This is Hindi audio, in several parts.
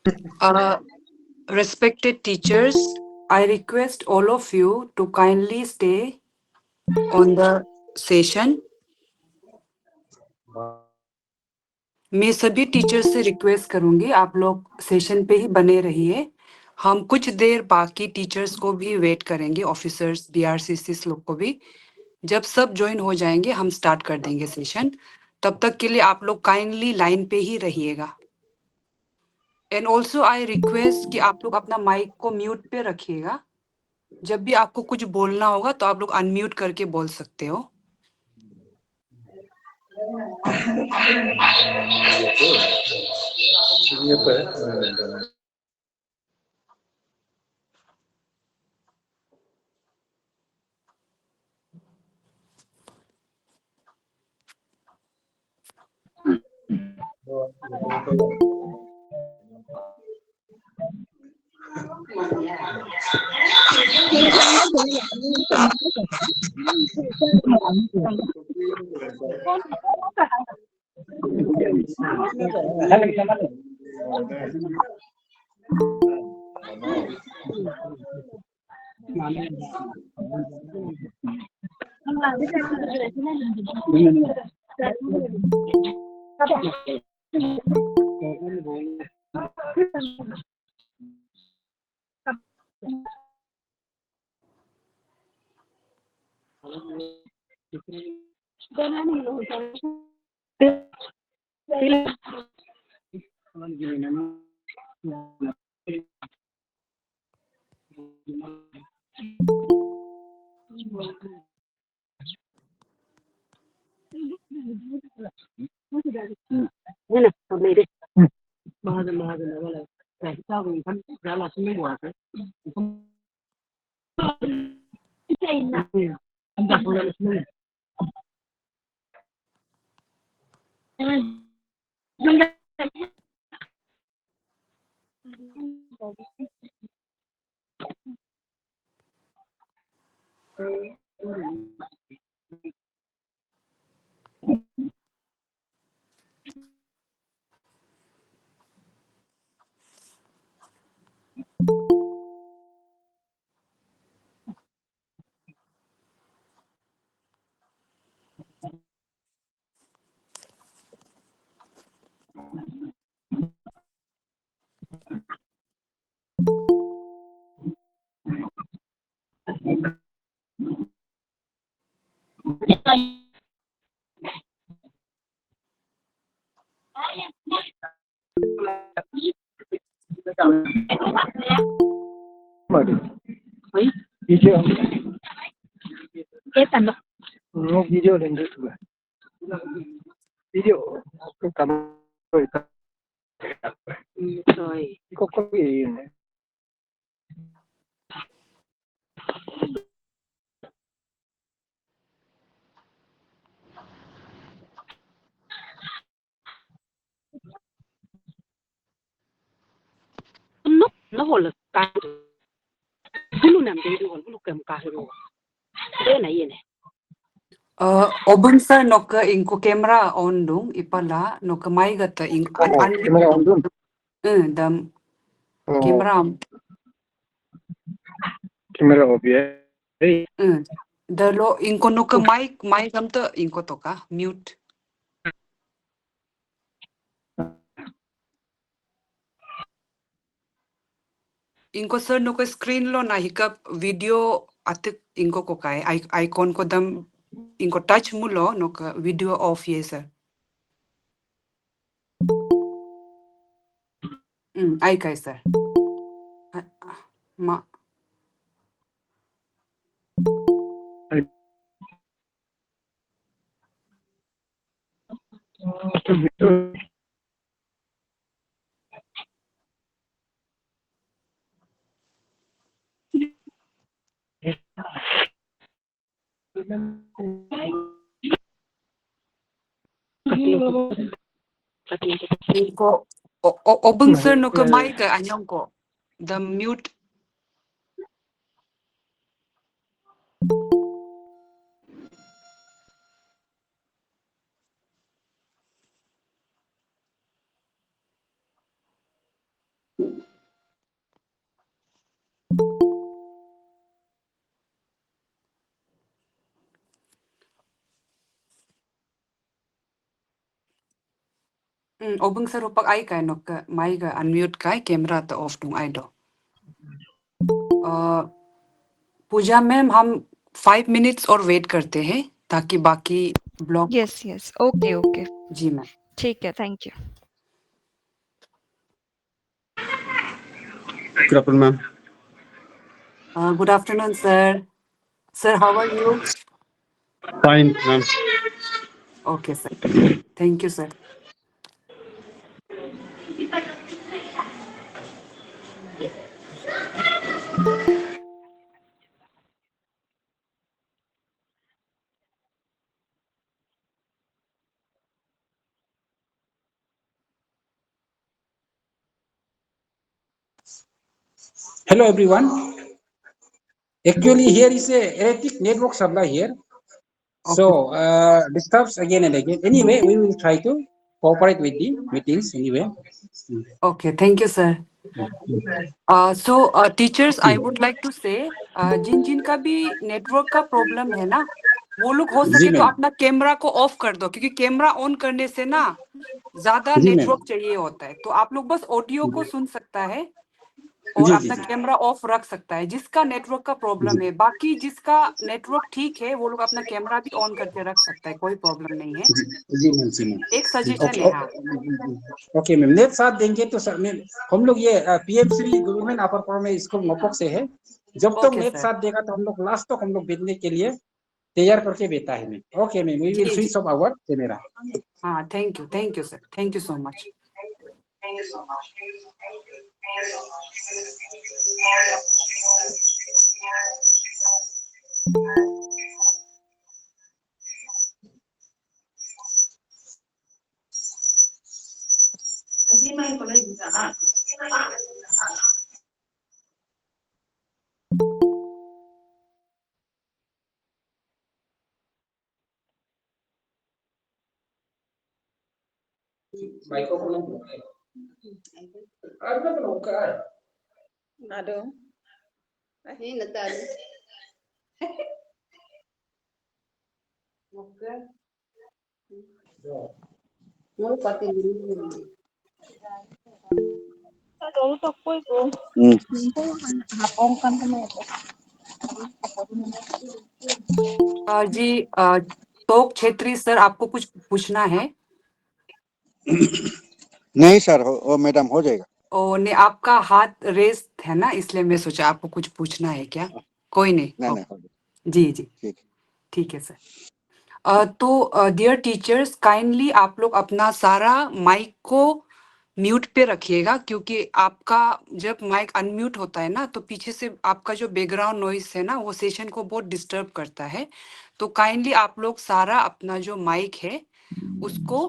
Uh, Respected teachers, I request all of you to kindly stay on the session. मैं सभी टीचर्स से रिक्वेस्ट करूंगी आप लोग सेशन पे ही बने रहिए। हम कुछ देर बाकी टीचर्स को भी वेट करेंगे, ऑफिसर्स, बीआरसीसी लोग को भी। जब सब ज्वाइन हो जाएंगे हम स्टार्ट कर देंगे सेशन। तब तक के लिए आप लोग काइंडली लाइन पे ही रहिएगा। एंड ऑल्सो आई रिक्वेस्ट कि आप लोग अपना माइक को म्यूट पे रखिएगा। जब भी आपको कुछ बोलना होगा तो आप लोग अनम्यूट करके बोल सकते हो। Video, no video lên YouTube. Video, cái cầm rồi có gì này. nó hồ lực cả lu nam de du lu kem ka ru de na yene Obun sir nok inko camera on dung ipala nok mai gata in Camera on dun. dam Oh, camera camera off ya. Hey, the lo inko nok mic gam to inko to ka mute. Inko sir nok screen lo na hikap video atik inko ko kai icon ko dam inko touch mulo nok video off ye sir. Ai kai sir. Ma inko obun sir nok mic anyong ko the mute. Obeng sir opak ai kai nok ka mai ka unmute kai camera to off tung ai do. Pooja ma'am हम 5 मिनट्स और वेट करते हैं ताकि बाकी ब्लॉग यस यस ओके ओके जी मैम ठीक है thank you Good afternoon, ma'am. Good afternoon sir how are you Fine, ma'am. Okay sir thank you sir Hello everyone. Actually, here is a erratic network supply here. So disturbs again and again. Anyway, we will try to cooperate with the meetings anyway. Okay thank you sir so teachers I would like to say जिन जिन का भी नेटवर्क का प्रॉब्लम है ना वो लोग हो सके तो ma'am. अपना कैमरा को ऑफ कर दो क्योंकि कैमरा ऑन करने से ना ज्यादा जी, ma'am. नेटवर्क चाहिए होता है तो आप लोग बस ऑडियो को सुन सकता है और जी, अपना जी, जी. कैमरा ऑफ रख सकता है जिसका नेटवर्क का प्रॉब्लम है बाकी जिसका नेटवर्क ठीक है वो लोग अपना कैमरा भी ऑन करके रख सकता है कोई प्रॉब्लम नहीं है जी मैम जी मैम. एक सजेशन Okay, है हाँ ओके मैम. नेट साथ देंगे तो मैम हम लोग ये पीएम3 गवर्नमेंट अपर प्राइमरी स्कूल मोपक से है. जब तक ओके नेट सर साथ देगा तो हम लोग लास्ट तक हम लोग भेजने के लिए तैयार करके बेटा है ma'am. Okay ma'am, we will जी जी स्विच ऑफ आवर कैमरा. हाँ thank you sir thank you so much Microphone buka. Ada buka. Nado. Ini Natal. Mau pakai dulu. Kalau tak boleh go. Hapong kan kena itu. जी तोक छेत्री सर आपको कुछ पूछना है नहीं सर वो मैडम हो जाएगा और ने आपका हाथ रेस है ना इसलिए मैं सोचा आपको कुछ पूछना है क्या कोई नहीं नहीं ओके, नहीं हो जाएगा जी जी ठीक है ठीक है सर तो डियर टीचर्स काइंडली आप लोग अपना सारा माइक को म्यूट पे रखिएगा क्योंकि आपका जब माइक अनम्यूट होता है ना तो पीछे से आपका जो बैकग्राउंड नॉइस है ना वो सेशन को बहुत डिस्टर्ब करता है तो काइंडली आप लोग सारा अपना जो माइक है उसको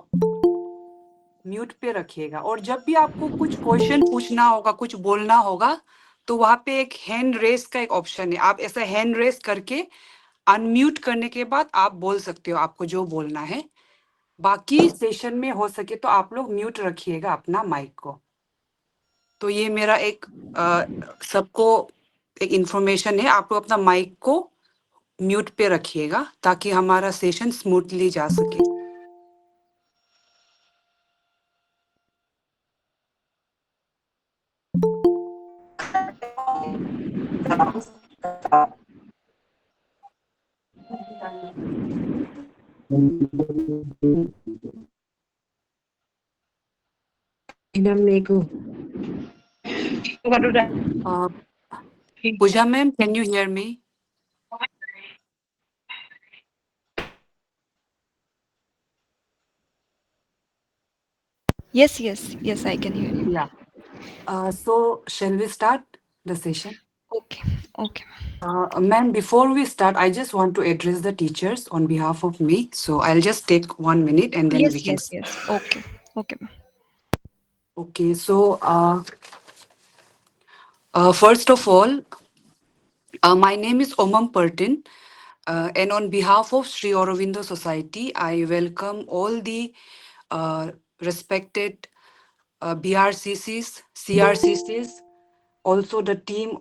म्यूट पे रखिएगा और जब भी आपको कुछ क्वेश्चन पूछना होगा कुछ बोलना होगा तो वहां पे एक हैंड रेस का एक ऑप्शन है आप ऐसा हैंड रेस करके अनम्यूट करने के बाद आप बोल सकते हो आपको जो बोलना है बाकी सेशन में हो सके तो आप लोग म्यूट रखिएगा अपना माइक को तो ये मेरा एक सबको एक इंफॉर्मेशन है आप लोग अपना माइक को म्यूट पे रखिएगा ताकि हमारा सेशन स्मूथली जा सके Pooja ma'am can you hear me yes I can hear you Yeah. So shall we start the session? okay Ma'am, before we start, I just want to address the teachers on behalf of me. So I'll just take 1 minute and then we can. yes okay Okay. So first of all, my name is Omam Pertin. And on behalf of Sri Aurobindo Society, I welcome all the respected BRCCs, CRCCs, also the team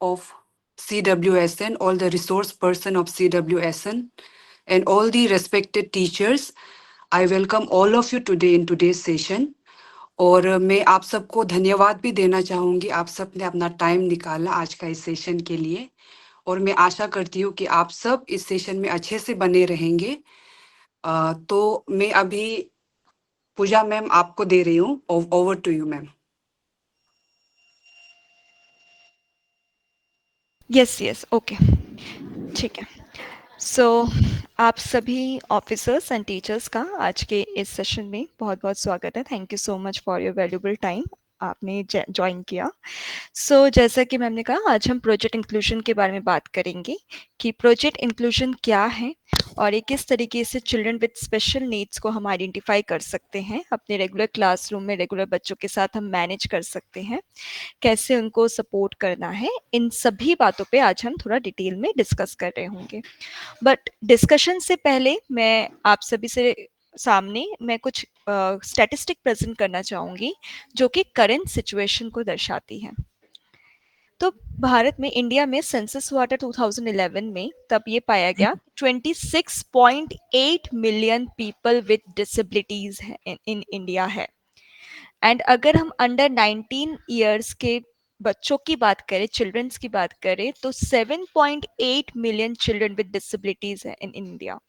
of CWSN, all the resource person of CWSN, and all the respected teachers. I welcome all of you today in today's session. और मैं आप सबको धन्यवाद भी देना चाहूंगी, आप सब ने अपना टाइम निकाला आज का इस सेशन के लिए, और मैं आशा करती हूँ कि आप सब इस सेशन में अच्छे से बने रहेंगे। तो मैं अभी पूजा मैम आपको दे रही हूँ, over to you ma'am. Yes okay, ठीक है। सो आप सभी ऑफिसर्स एंड टीचर्स का आज के इस सेशन में बहुत बहुत स्वागत है। Thank you so much for your valuable time, आपने ज्वाइन किया। जैसा कि मैम ने कहा, आज हम प्रोजेक्ट इंक्लूजन के बारे में बात करेंगे कि प्रोजेक्ट इंक्लूजन क्या है और ये किस तरीके से चिल्ड्रन विद स्पेशल नीड्स को हम आइडेंटिफाई कर सकते हैं, अपने रेगुलर क्लासरूम में रेगुलर बच्चों के साथ हम मैनेज कर सकते हैं, कैसे उनको सपोर्ट करना है। इन सभी बातों पे आज हम थोड़ा डिटेल में डिस्कस कर रहे होंगे। बट डिस्कशन से पहले मैं आप सभी से सामने मैं कुछ स्टैटिस्टिक प्रेजेंट करना चाहूंगी जो कि करंट सिचुएशन को दर्शाती है। तो भारत में, इंडिया में सेंसस हुआ था 2011 में, तब ये पाया गया 26.8 million people with disabilities in India है। एंड अगर हम अंडर 19 ईयर्स के बच्चों की बात करें, चिल्ड्रंस की बात करें, तो 7.8 मिलियन चिल्ड्रन विद डिसेबिलिटीज है इन इंडिया।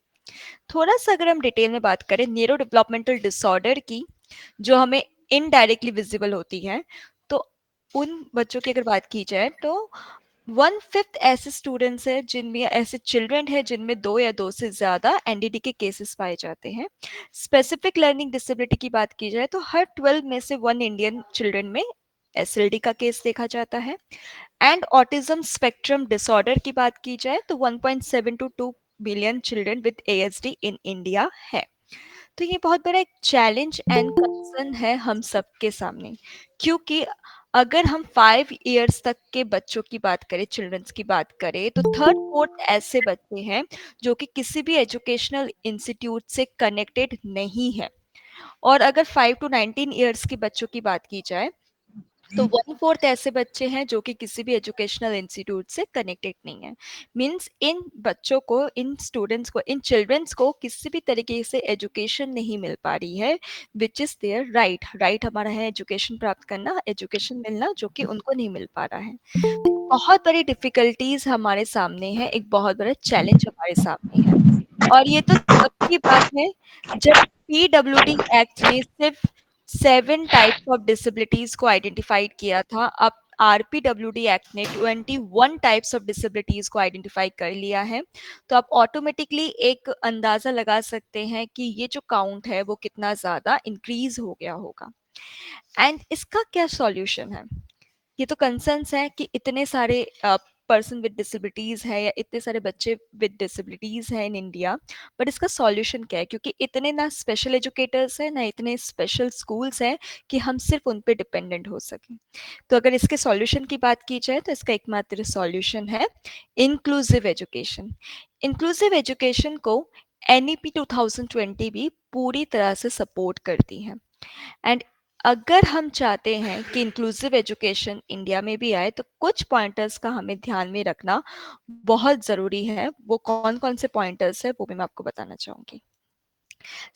थोड़ा सा अगर हम डिटेल में बात करें न्यूरो डेवलपमेंटल डिसऑर्डर की, जो हमें इनडायरेक्टली विजिबल होती है, तो उन बच्चों की अगर बात की जाए तो 1/5 ऐसे स्टूडेंट्स हैं जिनमें, ऐसे चिल्ड्रन है जिनमें 2 या 2 से ज्यादा एनडीडी के केसेस पाए जाते हैं। स्पेसिफिक लर्निंग डिसेबिलिटी की बात की जाए तो हर 12 में से 1 इंडियन चिल्ड्रन में एसएलडी का केस देखा जाता है। एंड ऑटिज्म स्पेक्ट्रम डिसऑर्डर की बात की जाए तो 1.7 to 2 billion children with ASD in India है। तो ये बहुत बड़ा एक चैलेंज एंड कंसर्न है हम सबके सामने, क्योंकि अगर हम 5 इयर्स तक के बच्चों की बात करें, चिल्ड्रंस की बात करें, तो 3/4 ऐसे बच्चे हैं जो कि किसी भी एजुकेशनल इंस्टीट्यूट से कनेक्टेड नहीं है। और अगर 5 to 19 इयर्स के बच्चों की बात की जाए तो 1/4 ऐसे बच्चे हैं जो कि किसी भी एजुकेशनल इंस्टीट्यूट से कनेक्टेड नहीं है। मीन्स इन बच्चों को, इन स्टूडेंट्स को, इन चिल्ड्रंस को किसी भी तरीके से एजुकेशन नहीं मिल पा रही है, विच इज देयर राइट हमारा है एजुकेशन प्राप्त करना, एजुकेशन मिलना, जो कि उनको नहीं मिल पा रहा है। बहुत बड़ी डिफिकल्टीज हमारे सामने है, एक बहुत बड़ा चैलेंज हमारे सामने है। और ये तो तब की बात है जब पीडब्ल्यूडी एक्ट ने सिर्फ 7 टाइप्स ऑफ डिसेबिलिटीज को आइडेंटिफाइड किया था। अब आरपीडब्ल्यूडी एक्ट ने 21 टाइप्स ऑफ डिसेबिलिटीज को आइडेंटिफाई कर लिया है। तो आप ऑटोमेटिकली एक अंदाजा लगा सकते हैं कि ये जो काउंट है वो कितना ज्यादा इंक्रीज हो गया होगा। एंड इसका क्या सॉल्यूशन है? ये तो कंसर्न्स है कि इतने सारे पर्सन विद डिसेबिलिटीज है या इतने सारे बच्चे विद डिसेबिलिटीज हैं इन इंडिया, बट इसका सॉल्यूशन क्या है? क्योंकि इतने ना स्पेशल एजुकेटर्स हैं ना इतने स्पेशल स्कूल्स हैं कि हम सिर्फ उन पे डिपेंडेंट हो सकें। तो अगर इसके सॉल्यूशन की बात की जाए तो इसका एकमात्र सॉल्यूशन है इंक्लूसिव एजुकेशन। इंक्लूसिव एजुकेशन को एनईपी 2020 भी पूरी तरह से सपोर्ट करती है। एंड अगर हम चाहते हैं कि इंक्लूसिव एजुकेशन इंडिया में भी आए तो कुछ पॉइंटर्स का हमें ध्यान में रखना बहुत जरूरी है। वो कौन कौन से पॉइंटर्स है वो भी मैं आपको बताना चाहूंगी।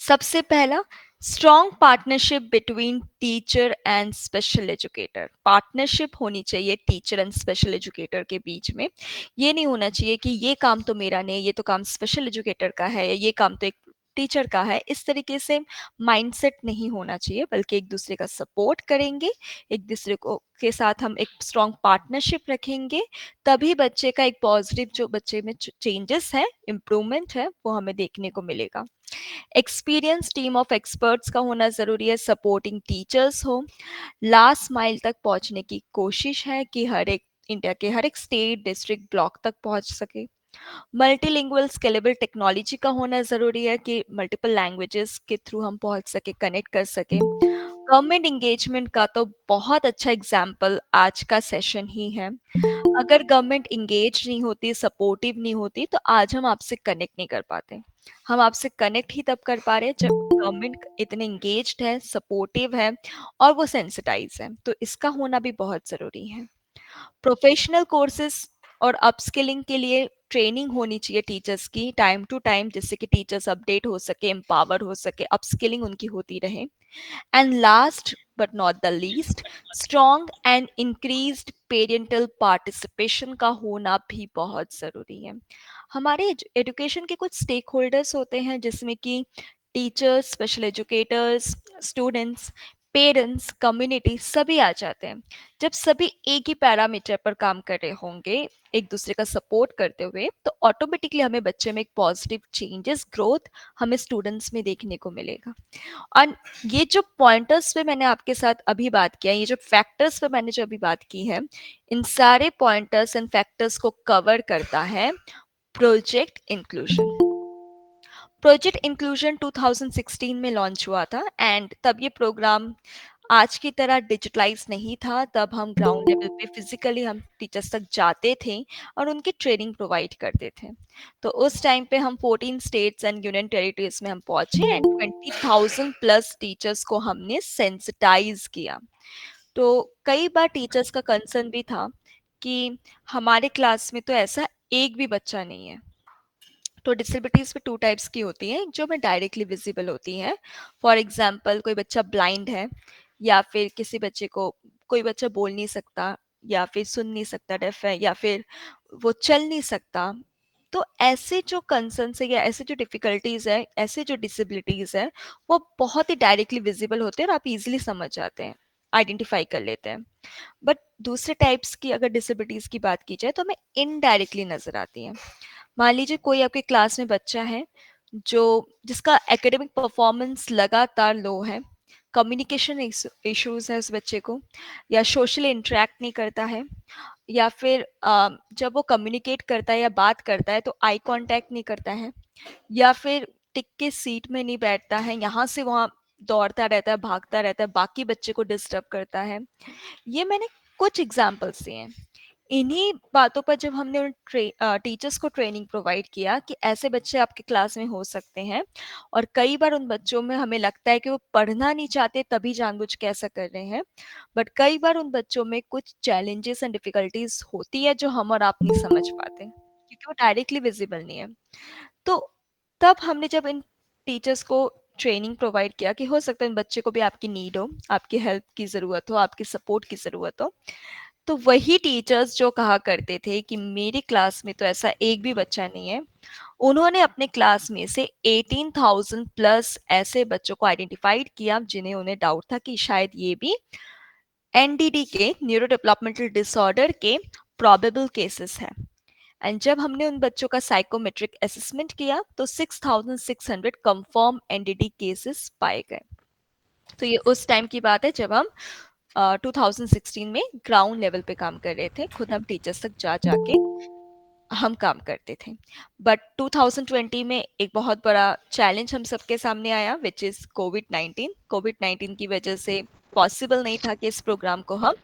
सबसे पहला, strong partnership between teacher and special educator. Partnership होनी चाहिए टीचर एंड स्पेशल एजुकेटर के बीच में। ये नहीं होना चाहिए कि ये काम तो मेरा नहीं, ये तो काम स्पेशल एजुकेटर का है, ये काम तो एक टीचर का है। इस तरीके से माइंडसेट नहीं होना चाहिए, बल्कि एक दूसरे का सपोर्ट करेंगे, एक दूसरे को के साथ हम एक स्ट्रॉन्ग पार्टनरशिप रखेंगे, तभी बच्चे का एक पॉजिटिव, जो बच्चे में चेंजेस है, इम्प्रूवमेंट है, वो हमें देखने को मिलेगा। एक्सपीरियंस टीम ऑफ एक्सपर्ट्स का होना जरूरी है, सपोर्टिंग टीचर्स हो, लास्ट माइल तक पहुंचने की कोशिश है कि हर एक इंडिया के हर एक स्टेट, डिस्ट्रिक्ट, ब्लॉक तक पहुंच सके। मल्टीलिंगुअल स्केलेबल टेक्नोलॉजी का होना जरूरी है कि मल्टीपल लैंग्वेजेस के थ्रू हम पहुंच सके, कनेक्ट कर सके। गवर्नमेंट इंगेजमेंट का तो बहुत अच्छा एग्जाम्पल आज का सेशन ही है। अगर गवर्नमेंट इंगेज नहीं होती, सपोर्टिव नहीं होती, तो आज हम आपसे कनेक्ट नहीं कर पाते। हम आपसे कनेक्ट ही तब कर पा रहे हैं जब गवर्नमेंट इतने इंगेज्ड है, सपोर्टिव है और वो सेंसिटाइज है। तो इसका होना भी बहुत जरूरी है। प्रोफेशनल कोर्सेज और अपस्किलिंग के लिए ट्रेनिंग होनी चाहिए टीचर्स की टाइम टू टाइम, जिससे कि टीचर्स अपडेट हो सके, एम्पावर हो सके, अपस्किलिंग उनकी होती रहे। And last but not the least, strong and increased parental participation का होना भी बहुत ज़रूरी है। हमारे एजुकेशन के कुछ स्टेक होल्डर्स होते हैं, जिसमें कि teachers, special educators, students, parents, community सभी आ जाते हैं। जब सभी एक ही पैरामीटर पर काम कर रहे होंगे, एक दूसरे का सपोर्ट करते हुए, तो ऑटोमेटिकली हमें बच्चे में एक पॉजिटिव चेंजेस, ग्रोथ हमें स्टूडेंट्स में देखने को मिलेगा। और ये जो पॉइंटर्स पे मैंने आपके साथ अभी बात किया, ये जो फैक्टर्स पे मैंने जो अभी बात की है, इन सारे पॉइंटर्स एंड फैक्टर्स को कवर करता है प्रोजेक्ट इंक्लूजन। प्रोजेक्ट इंक्लूजन 2016 में लॉन्च हुआ था, एंड तब ये प्रोग्राम आज की तरह डिजिटलाइज नहीं था। तब हम ग्राउंड लेवल पे फिजिकली हम टीचर्स तक जाते थे और उनकी ट्रेनिंग प्रोवाइड करते थे। तो उस टाइम पे हम 14 स्टेट्स एंड यूनियन टेरिटरीज में हम पहुंचे, एंड 20,000 प्लस टीचर्स को हमने सेंसिटाइज किया। तो कई बार टीचर्स का कंसर्न भी था कि हमारे क्लास में तो ऐसा एक भी बच्चा नहीं है। तो डिसेबिलिटीज पे टू टाइप्स की होती हैं, जो में डायरेक्टली विजिबल होती हैं। फॉर एग्जांपल, कोई बच्चा ब्लाइंड है, या फिर किसी बच्चे को, कोई बच्चा बोल नहीं सकता, या फिर सुन नहीं सकता, डेफ है, या फिर वो चल नहीं सकता। तो ऐसे जो कंसर्न्स है, या ऐसे जो डिफिकल्टीज है, ऐसे जो डिसेबिलिटीज है, वो बहुत ही डायरेक्टली विजिबल होते हैं और आप इजीली समझ जाते हैं, आइडेंटिफाई कर लेते हैं। बट दूसरे टाइप्स की अगर डिसेबिलिटीज की बात की जाए, तो हमें इनडायरेक्टली नजर आती हैं। मान लीजिए कोई आपके क्लास में बच्चा है जो जिसका एकेडमिक परफॉर्मेंस लगातार लो है, कम्युनिकेशन इश्यूज है उस बच्चे को, या सोशली इंटरेक्ट नहीं करता है, या फिर जब वो कम्युनिकेट करता है या बात करता है तो आई कांटेक्ट नहीं करता है, या फिर टिक के सीट में नहीं बैठता है, यहाँ से वहाँ दौड़ता रहता है, भागता रहता है, बाकी बच्चे को डिस्टर्ब करता है। ये मैंने कुछ एग्जाम्पल्स दिए हैं। इन्हीं बातों पर जब हमने उन टीचर्स को ट्रेनिंग प्रोवाइड किया कि ऐसे बच्चे आपके क्लास में हो सकते हैं, और कई बार उन बच्चों में हमें लगता है कि वो पढ़ना नहीं चाहते तभी जानबूझ के ऐसा कर रहे हैं, बट कई बार उन बच्चों में कुछ चैलेंजेस एंड डिफिकल्टीज होती है जो हम और आप नहीं समझ पाते, क्योंकि वो डायरेक्टली विजिबल नहीं है। तो तब हमने जब इन टीचर्स को ट्रेनिंग प्रोवाइड किया कि हो सकता है इन बच्चे को भी आपकी नीड हो, आपकी हेल्प की ज़रूरत हो, आपकी सपोर्ट की ज़रूरत हो, तो वही टीचर्स जो कहा करते थे कि मेरी क्लास में तो ऐसा एक भी बच्चा नहीं है, उन्होंने अपने क्लास में से 18,000 प्लस ऐसे बच्चों को आइडेंटिफाइड किया जिन्हें उन्हें डाउट था कि शायद ये भी एनडीडी के, न्यूरो डेवलपमेंटल डिसऑर्डर के प्रोबेबल केसेस हैं। एंड जब हमने उन बच्चों का साइकोमेट्रिक असेसमेंट किया तो 6,600 कंफर्म एनडीडी केसेस पाए गए। तो ये उस टाइम की बात है जब हम 2016 में ग्राउंड लेवल पे काम कर रहे थे, खुद हम टीचर्स तक जा जाके हम काम करते थे। बट 2020 में एक बहुत बड़ा चैलेंज हम सबके सामने आया, विच इज़ कोविड-19 की वजह से पॉसिबल नहीं था कि इस प्रोग्राम को हम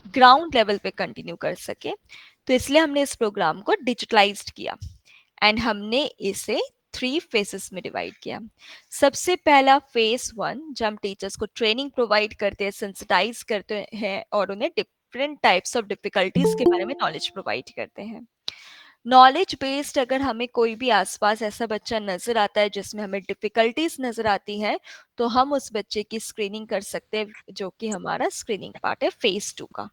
ग्राउंड लेवल पे कंटिन्यू कर सके। तो इसलिए हमने इस प्रोग्राम को डिजिटलाइज्ड किया, एंड हमने इसे 3 फेजेस में डिवाइड किया। सबसे पहला फेज 1, जब हम टीचर्स को ट्रेनिंग प्रोवाइड करते हैं, सेंसिटाइज करते हैं और उन्हें डिफरेंट टाइप्स ऑफ डिफिकल्टीज के बारे में नॉलेज प्रोवाइड करते हैं। नॉलेज बेस्ड, अगर हमें कोई भी आसपास ऐसा बच्चा नजर आता है जिसमें हमें डिफिकल्टीज नजर आती हैं, तो हम उस बच्चे की स्क्रीनिंग कर सकते हैं, जो कि हमारा स्क्रीनिंग पार्ट है फेज 2 का।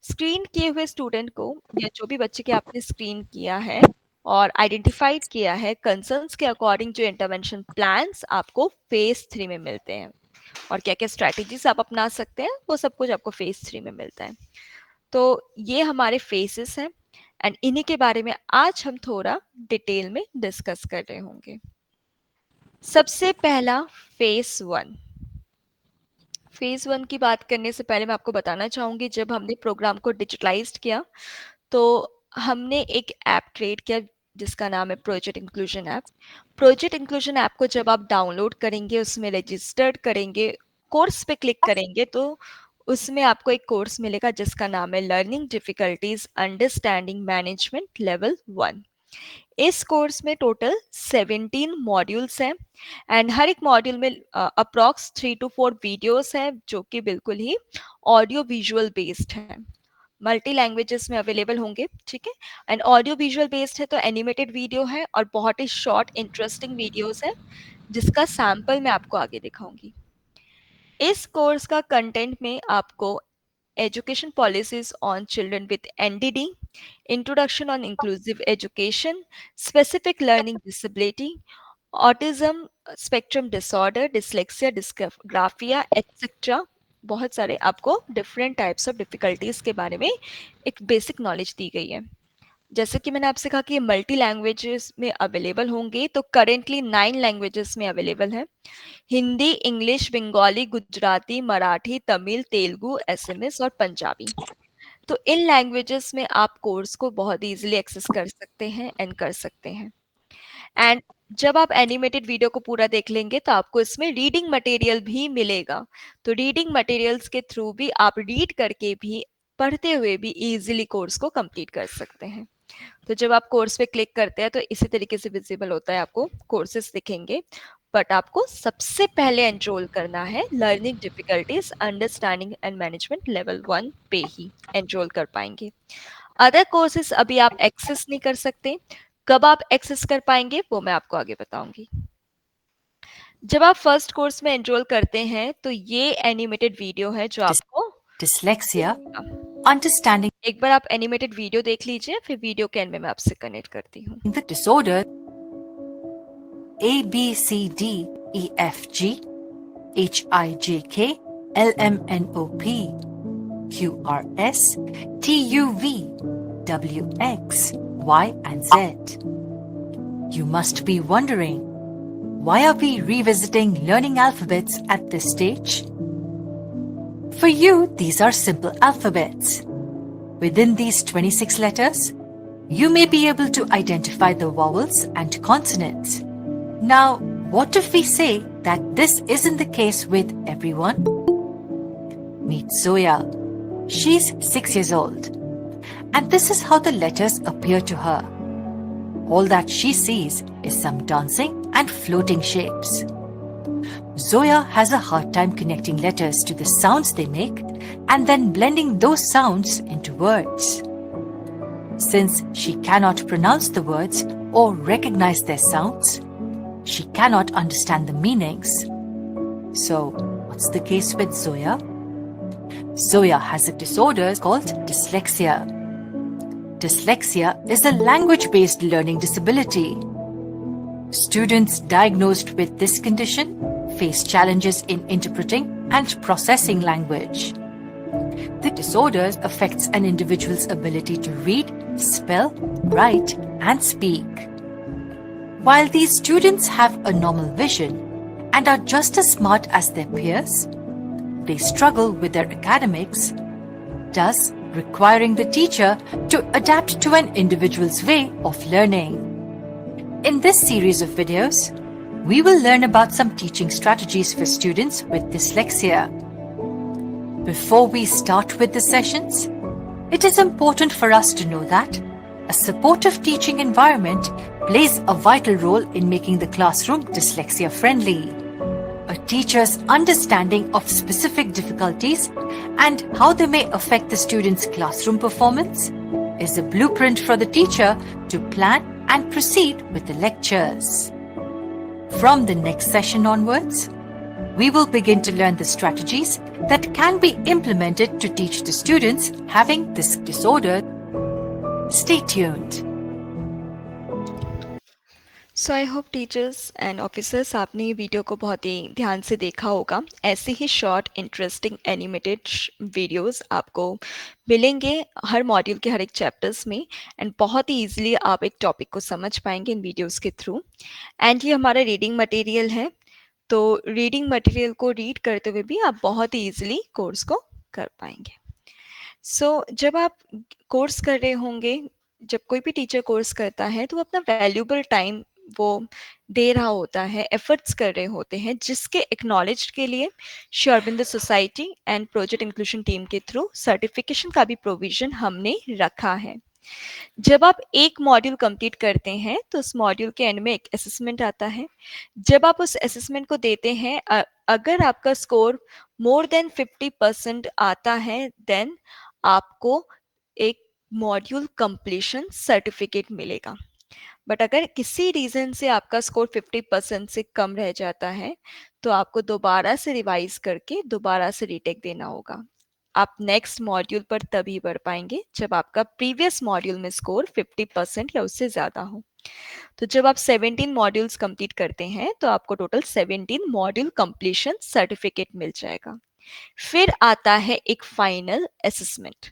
स्क्रीन किए हुए स्टूडेंट को, या जो भी बच्चे के आपने स्क्रीन किया है और आइडेंटिफाइड किया है, कंसर्न्स के अकॉर्डिंग जो इंटरवेंशन प्लान्स आपको फेज 3 में मिलते हैं, और क्या क्या स्ट्रैटेजीज आप अपना सकते हैं, वो सब कुछ आपको फेज 3 में मिलता है। तो ये हमारे फेसेस हैं, एंड इन्हीं के बारे में आज हम थोड़ा डिटेल में डिस्कस कर रहे होंगे। सबसे पहला फेज 1। फेज 1 की बात करने से पहले मैं आपको बताना चाहूंगी, जब हमने प्रोग्राम को डिजिटलाइज्ड किया तो हमने एक ऐप क्रिएट किया जिसका नाम है project inclusion app. Project inclusion app को जब आप डाउनलोड करेंगे, उसमें रजिस्टर्ड करेंगे, कोर्स पे क्लिक करेंगे, तो उसमें आपको एक कोर्स मिलेगा जिसका नाम है learning difficulties understanding management level 1। इस कोर्स में टोटल 17 मॉड्यूल्स हैं, एंड हर एक मॉड्यूल में अप्रॉक्स 3 to 4 वीडियोस हैं जो कि बिल्कुल ही ऑडियो विजुअल बेस्ड हैं। मल्टी लैंग्वेजेस में अवेलेबल होंगे, ठीक है। एंड ऑडियो विजुअल बेस्ड है तो एनिमेटेड वीडियो है और बहुत ही शॉर्ट इंटरेस्टिंग वीडियोस है जिसका सैंपल मैं आपको आगे दिखाऊंगी। इस कोर्स का कंटेंट में आपको education policies on children with Ndidi, introduction on inclusive education, specific learning disability, autism spectrum disorder, dyslexia, dysgraphia etcetera, बहुत सारे आपको डिफरेंट टाइप्स ऑफ डिफिकल्टीज के बारे में एक बेसिक नॉलेज दी गई है। जैसे कि मैंने आपसे कहा कि ये मल्टी लैंग्वेजेस में अवेलेबल होंगे, तो करेंटली 9 लैंग्वेजेस में अवेलेबल है। हिंदी, इंग्लिश, बंगाली, गुजराती, मराठी, तमिल, तेलुगु, एसएमएस और पंजाबी। तो इन लैंग्वेजेस में आप कोर्स को बहुत इजीली एक्सेस कर सकते हैं एंड कर सकते हैं। एंड जब आप एनिमेटेड वीडियो को पूरा देख लेंगे तो आपको इसमें रीडिंग मटेरियल भी मिलेगा। तो रीडिंग मटेरियल्स के थ्रू भी आप रीड करके भी, पढ़ते हुए भी इजीली कोर्स को कंप्लीट कर सकते हैं। तो जब आप कोर्स पे क्लिक करते हैं तो इसी तरीके से विजिबल होता है, आपको कोर्सेज दिखेंगे। बट आपको सबसे पहले एनरोल करना है learning difficulties understanding and management level 1 पे ही एनरोल कर पाएंगे। अदर कोर्सेज अभी आप एक्सेस नहीं कर सकते। कब आप एक्सेस कर पाएंगे वो मैं आपको आगे बताऊंगी। जब आप फर्स्ट कोर्स में एनरोल करते हैं तो ये एनिमेटेड वीडियो है जो आपको dyslexia, दिखेगा। understanding एक बार आप एनिमेटेड वीडियो देख लीजिए, फिर वीडियो के एंड में मैं आपसे कनेक्ट करती हूँ। the disorder A B C D E F G H I J K L M N O P Q R S T U V W X Y and Z. You must be wondering, why are we revisiting learning alphabets at this stage? For you, these are simple alphabets. Within these 26 letters, you may be able to identify the vowels and consonants. Now, what if we say that this isn't the case with everyone? Meet Zoya. She's 6 years old. And this is how the letters appear to her. All that she sees is some dancing and floating shapes. Zoya has a hard time connecting letters to the sounds they make and then blending those sounds into words. Since she cannot pronounce the words or recognize their sounds, she cannot understand the meanings. So, what's the case with Zoya? Zoya has a disorder called dyslexia. Dyslexia is a language-based learning disability. Students diagnosed with this condition face challenges in interpreting and processing language. The disorder affects an individual's ability to read, spell, write, and speak. While these students have a normal vision and are just as smart as their peers, they struggle with their academics, thus requiring the teacher to adapt to an individual's way of learning. In this series of videos, we will learn about some teaching strategies for students with dyslexia. Before we start with the sessions, it is important for us to know that a supportive teaching environment plays a vital role in making the classroom dyslexia friendly. A teacher's understanding of specific difficulties and how they may affect the student's classroom performance is a blueprint for the teacher to plan and proceed with the lectures. From the next session onwards, we will begin to learn the strategies that can be implemented to teach the students having this disorder. Stay tuned. So I hope teachers and officers आपने ये वीडियो को बहुत ही ध्यान से देखा होगा। ऐसे ही शॉर्ट इंटरेस्टिंग एनिमेटेड वीडियोस आपको मिलेंगे हर मॉड्यूल के हर एक चैप्टर्स में एंड बहुत ही इजीली आप एक टॉपिक को समझ पाएंगे इन वीडियोस के थ्रू। एंड ये हमारा रीडिंग मटेरियल है, तो रीडिंग मटेरियल को रीड करते हुए भी आप बहुत ही ईजिली कोर्स को कर पाएंगे। सो जब आप कोर्स कर रहे होंगे, जब कोई भी टीचर कोर्स करता है तो वो अपना वैल्यूबल टाइम वो दे रहा होता है, एफर्ट्स कर रहे होते हैं, जिसके एक्नॉलेज के लिए Shri Aurobindo society and project inclusion team के थ्रू सर्टिफिकेशन का भी प्रोविजन हमने रखा है। जब आप एक मॉड्यूल कंप्लीट करते हैं तो उस मॉड्यूल के एंड में एक असेसमेंट आता है। जब आप उस असेसमेंट को देते हैं, अगर आपका स्कोर मोर देन 50% आता है, देन आपको एक मॉड्यूल कंप्लीशन सर्टिफिकेट मिलेगा। बट अगर किसी रीजन से आपका स्कोर 50% से कम रह जाता है तो आपको दोबारा से रिवाइज करके दोबारा से रीटेक देना होगा। आप नेक्स्ट मॉड्यूल पर तभी बढ़ पाएंगे जब आपका प्रीवियस मॉड्यूल में स्कोर 50% या उससे ज़्यादा हो। तो जब आप 17 मॉड्यूल्स कंप्लीट करते हैं तो आपको टोटल 17 मॉड्यूल कंप्लीशन सर्टिफिकेट मिल जाएगा। फिर आता है एक फाइनल असेसमेंट।